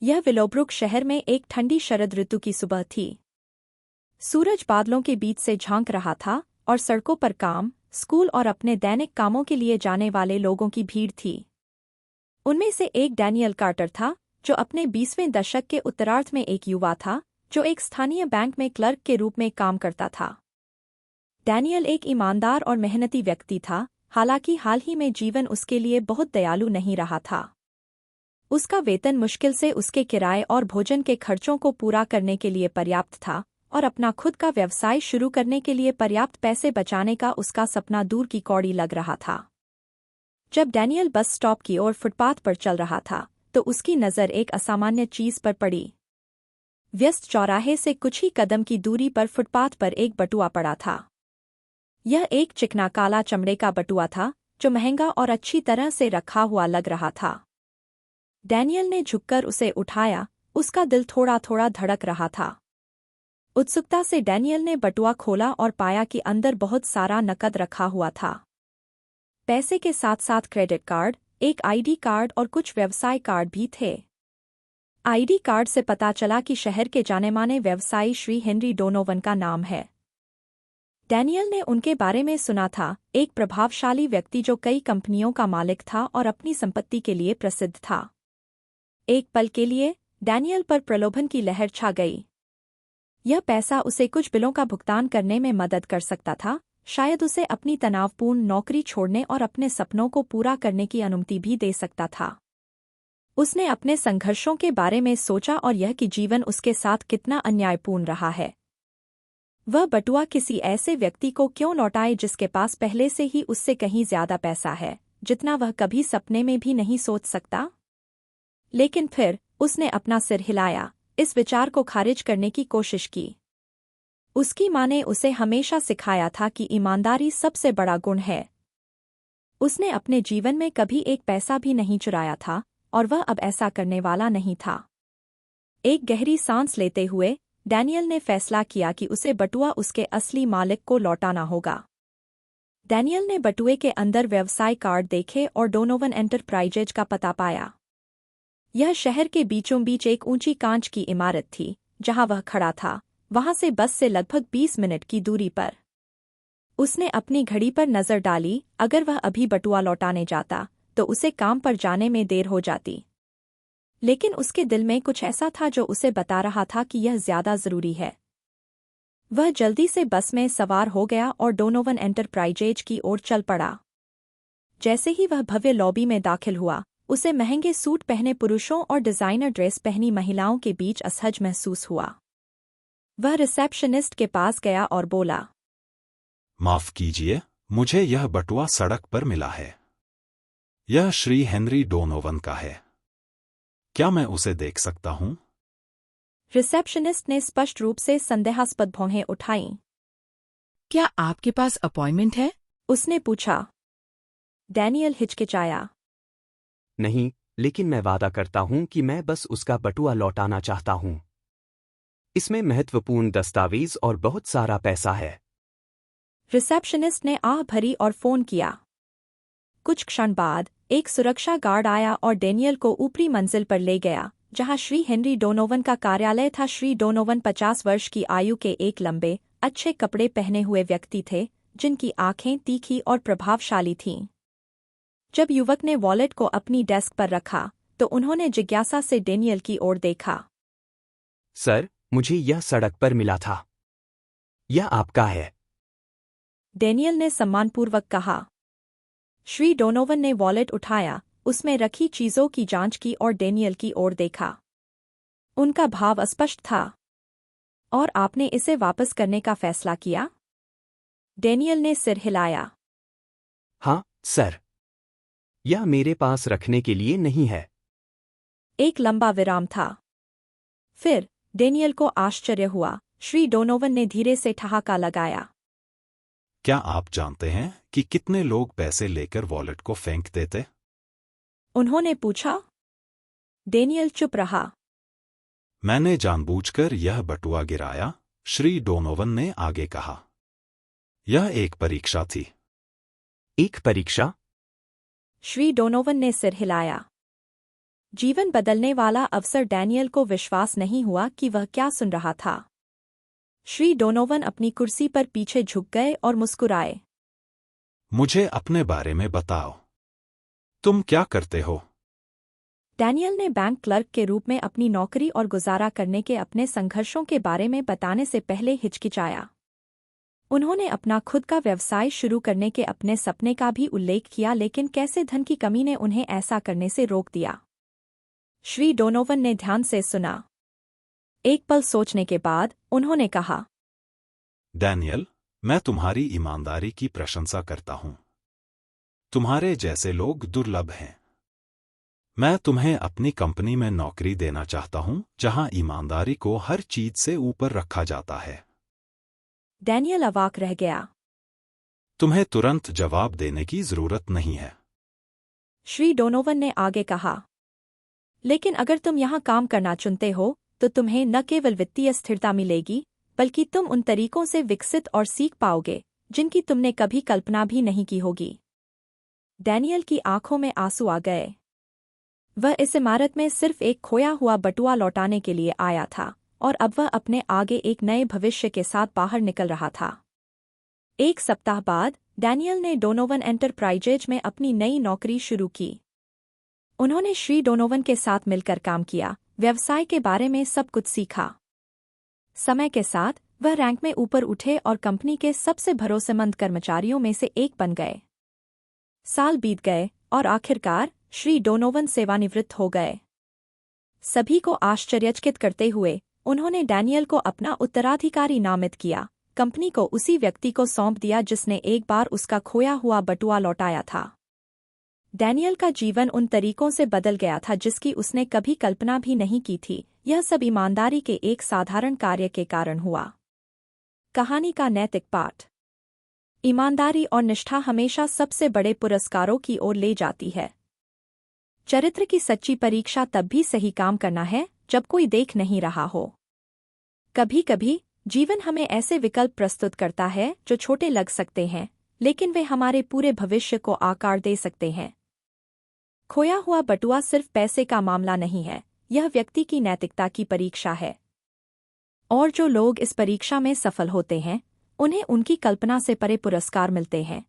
यह विलोब्रुक शहर में एक ठंडी शरद ऋतु की सुबह थी। सूरज बादलों के बीच से झांक रहा था और सड़कों पर काम, स्कूल और अपने दैनिक कामों के लिए जाने वाले लोगों की भीड़ थी। उनमें से एक डैनियल कार्टर था, जो अपने 20वें दशक के उत्तरार्ध में एक युवा था, जो एक स्थानीय बैंक में क्लर्क के रूप में काम करता था। डैनियल एक ईमानदार और मेहनती व्यक्ति था, हालांकि हाल ही में जीवन उसके लिए बहुत दयालु नहीं रहा था। उसका वेतन मुश्किल से उसके किराए और भोजन के खर्चों को पूरा करने के लिए पर्याप्त था, और अपना खुद का व्यवसाय शुरू करने के लिए पर्याप्त पैसे बचाने का उसका सपना दूर की कौड़ी लग रहा था। जब डैनियल बस स्टॉप की ओर फुटपाथ पर चल रहा था, तो उसकी नज़र एक असामान्य चीज पर पड़ी। व्यस्त चौराहे से कुछ ही कदम की दूरी पर फुटपाथ पर एक बटुआ पड़ा था। यह एक चिकना काला चमड़े का बटुआ था, जो महंगा और अच्छी तरह से रखा हुआ लग रहा था। डैनियल ने झुककर उसे उठाया, उसका दिल थोड़ा थोड़ा धड़क रहा था। उत्सुकता से डैनियल ने बटुआ खोला और पाया कि अंदर बहुत सारा नकद रखा हुआ था। पैसे के साथ साथ क्रेडिट कार्ड, एक आईडी कार्ड और कुछ व्यवसाय कार्ड भी थे। आईडी कार्ड से पता चला कि शहर के जाने-माने व्यवसायी श्री हेनरी डोनोवन का नाम है। डैनियल ने उनके बारे में सुना था, एक प्रभावशाली व्यक्ति जो कई कंपनियों का मालिक था और अपनी संपत्ति के लिए प्रसिद्ध था। एक पल के लिए डैनियल पर प्रलोभन की लहर छा गई। यह पैसा उसे कुछ बिलों का भुगतान करने में मदद कर सकता था, शायद उसे अपनी तनावपूर्ण नौकरी छोड़ने और अपने सपनों को पूरा करने की अनुमति भी दे सकता था। उसने अपने संघर्षों के बारे में सोचा और यह कि जीवन उसके साथ कितना अन्यायपूर्ण रहा है। वह बटुआ किसी ऐसे व्यक्ति को क्यों लौटाए जिसके पास पहले से ही उससे कहीं ज्यादा पैसा है, जितना वह कभी सपने में भी नहीं सोच सकता। लेकिन फिर उसने अपना सिर हिलाया, इस विचार को खारिज करने की कोशिश की। उसकी माँ ने उसे हमेशा सिखाया था कि ईमानदारी सबसे बड़ा गुण है। उसने अपने जीवन में कभी एक पैसा भी नहीं चुराया था, और वह अब ऐसा करने वाला नहीं था। एक गहरी सांस लेते हुए डैनियल ने फैसला किया कि उसे बटुआ उसके असली मालिक को लौटाना होगा। डैनियल ने बटुए के अंदर व्यवसाय कार्ड देखे और डोनोवन एंटरप्राइजेज का पता पाया। यह शहर के बीचों बीच एक ऊंची कांच की इमारत थी, जहां वह खड़ा था, वहां से बस से लगभग 20 मिनट की दूरी पर। उसने अपनी घड़ी पर नजर डाली, अगर वह अभी बटुआ लौटाने जाता, तो उसे काम पर जाने में देर हो जाती। लेकिन उसके दिल में कुछ ऐसा था जो उसे बता रहा था कि यह ज्यादा जरूरी है। वह जल्दी से बस में सवार हो गया और डोनोवन एंटरप्राइजेज की ओर चल पड़ा। जैसे ही वह भव्य लॉबी में दाखिल हुआ, उसे महंगे सूट पहने पुरुषों और डिजाइनर ड्रेस पहनी महिलाओं के बीच असहज महसूस हुआ। वह रिसेप्शनिस्ट के पास गया और बोला, माफ कीजिए, मुझे यह बटुआ सड़क पर मिला है। यह श्री हेनरी डोनोवन का है। क्या मैं उसे देख सकता हूं? रिसेप्शनिस्ट ने स्पष्ट रूप से संदेहास्पद भौहें उठाईं। क्या आपके पास अपॉइंटमेंट है? उसने पूछा। डैनियल हिचकिचाया। नहीं, लेकिन मैं वादा करता हूं कि मैं बस उसका बटुआ लौटाना चाहता हूं। इसमें महत्वपूर्ण दस्तावेज और बहुत सारा पैसा है। रिसेप्शनिस्ट ने आह भरी और फोन किया। कुछ क्षण बाद एक सुरक्षा गार्ड आया और डैनियल को ऊपरी मंजिल पर ले गया, जहां श्री हेनरी डोनोवन का कार्यालय था। श्री डोनोवन 50 वर्ष की आयु के एक लंबे, अच्छे कपड़े पहने हुए व्यक्ति थे, जिनकी आंखें तीखी और प्रभावशाली थीं। जब युवक ने वॉलेट को अपनी डेस्क पर रखा, तो उन्होंने जिज्ञासा से डैनियल की ओर देखा। सर, मुझे यह सड़क पर मिला था। यह आपका है। डैनियल ने सम्मानपूर्वक कहा। श्री डोनोवन ने वॉलेट उठाया, उसमें रखी चीजों की जांच की और डैनियल की ओर देखा। उनका भाव अस्पष्ट था। और आपने इसे वापस करने का फैसला किया? डैनियल ने सिर हिलाया। हाँ, सर। यह मेरे पास रखने के लिए नहीं है। एक लंबा विराम था। फिर डैनियल को आश्चर्य हुआ। श्री डोनोवन ने धीरे से ठहाका लगाया। क्या आप जानते हैं कि कितने लोग पैसे लेकर वॉलेट को फेंक देते? उन्होंने पूछा। डैनियल चुप रहा। मैंने जानबूझकर यह बटुआ गिराया, श्री डोनोवन ने आगे कहा। यह एक परीक्षा थी। एक परीक्षा? श्री डोनोवन ने सिर हिलाया। जीवन बदलने वाला अवसर डैनियल को विश्वास नहीं हुआ कि वह क्या सुन रहा था। श्री डोनोवन अपनी कुर्सी पर पीछे झुक गए और मुस्कुराए। मुझे अपने बारे में बताओ। तुम क्या करते हो? डैनियल ने बैंक क्लर्क के रूप में अपनी नौकरी और गुजारा करने के अपने संघर्षों के बारे में बताने से पहले हिचकिचाया। उन्होंने अपना खुद का व्यवसाय शुरू करने के अपने सपने का भी उल्लेख किया, लेकिन कैसे धन की कमी ने उन्हें ऐसा करने से रोक दिया। श्री डोनोवन ने ध्यान से सुना। एक पल सोचने के बाद उन्होंने कहा, डैनियल, मैं तुम्हारी ईमानदारी की प्रशंसा करता हूं। तुम्हारे जैसे लोग दुर्लभ हैं। मैं तुम्हें अपनी कंपनी में नौकरी देना चाहता हूं, जहां ईमानदारी को हर चीज से ऊपर रखा जाता है। डैनियल अवाक रह गया। तुम्हें तुरंत जवाब देने की जरूरत नहीं है। श्री डोनोवन ने आगे कहा, लेकिन अगर तुम यहां काम करना चुनते हो तो तुम्हें न केवल वित्तीय स्थिरता मिलेगी, बल्कि तुम उन तरीकों से विकसित और सीख पाओगे जिनकी तुमने कभी कल्पना भी नहीं की होगी। डैनियल की आंखों में आंसू आ गए। वह इस इमारत में सिर्फ एक खोया हुआ बटुआ लौटाने के लिए आया था, और अब वह अपने आगे एक नए भविष्य के साथ बाहर निकल रहा था। एक सप्ताह बाद डैनियल ने डोनोवन एंटरप्राइजेज में अपनी नई नौकरी शुरू की। उन्होंने श्री डोनोवन के साथ मिलकर काम किया, व्यवसाय के बारे में सब कुछ सीखा। समय के साथ वह रैंक में ऊपर उठे और कंपनी के सबसे भरोसेमंद कर्मचारियों में से एक बन गए। साल बीत गए और आखिरकार श्री डोनोवन सेवानिवृत्त हो गए। सभी को आश्चर्यचकित करते हुए उन्होंने डैनियल को अपना उत्तराधिकारी नामित किया, कंपनी को उसी व्यक्ति को सौंप दिया जिसने एक बार उसका खोया हुआ बटुआ लौटाया था। डैनियल का जीवन उन तरीकों से बदल गया था जिसकी उसने कभी कल्पना भी नहीं की थी। यह सब ईमानदारी के एक साधारण कार्य के कारण हुआ। कहानी का नैतिक पाठ। ईमानदारी और निष्ठा हमेशा सबसे बड़े पुरस्कारों की ओर ले जाती है। चरित्र की सच्ची परीक्षा तब भी सही काम करना है जब कोई देख नहीं रहा हो। कभी कभी जीवन हमें ऐसे विकल्प प्रस्तुत करता है जो छोटे लग सकते हैं, लेकिन वे हमारे पूरे भविष्य को आकार दे सकते हैं। खोया हुआ बटुआ सिर्फ पैसे का मामला नहीं है, यह व्यक्ति की नैतिकता की परीक्षा है। और जो लोग इस परीक्षा में सफल होते हैं, उन्हें उनकी कल्पना से परे पुरस्कार मिलते हैं।